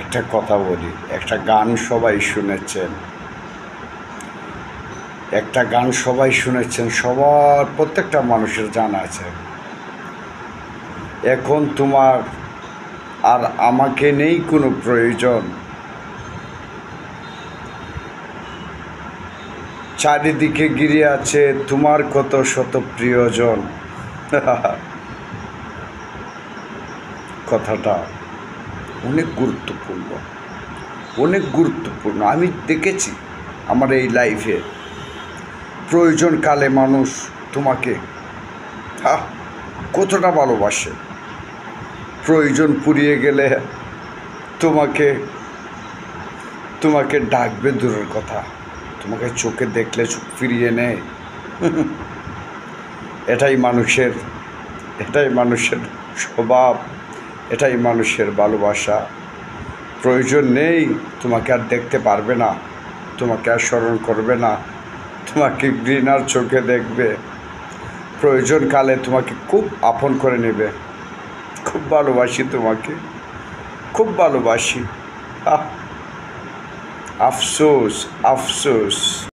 একটা কথা বলি, একটা গান সবাই শুনেছেন, একটা গান সবাই শুনেছেন, সবার প্রত্যেকটা মানুষের জানা আছে। এখন তোমার আর আমাকে নেই কোনো প্রয়োজন, চারিদিকে ঘিরে আছে তোমার কত শত প্রিয়জন। কথাটা অনেক গুরুত্বপূর্ণ, অনেক গুরুত্বপূর্ণ। আমি দেখেছি আমার এই লাইফে প্রয়োজনকালে মানুষ তোমাকে কতটা ভালোবাসে, প্রয়োজন ফুরিয়ে গেলে তোমাকে তোমাকে ডাকবে দূরের কথা, তোমাকে চোখে দেখলে চোখ ফিরিয়ে নেয়। এটাই মানুষের স্বভাব, এটাই মানুষের ভালোবাসা। প্রয়োজন নেই তোমাকে আর দেখতে পারবে না, তোমাকে আর স্মরণ করবে না, তোমাকে ঘৃণার চোখে দেখবে, প্রয়োজনকালে তোমাকে খুব আপন করে নেবে। খুব ভালোবাসি তোমাকে, খুব ভালোবাসি। আফসোস, আফসোস।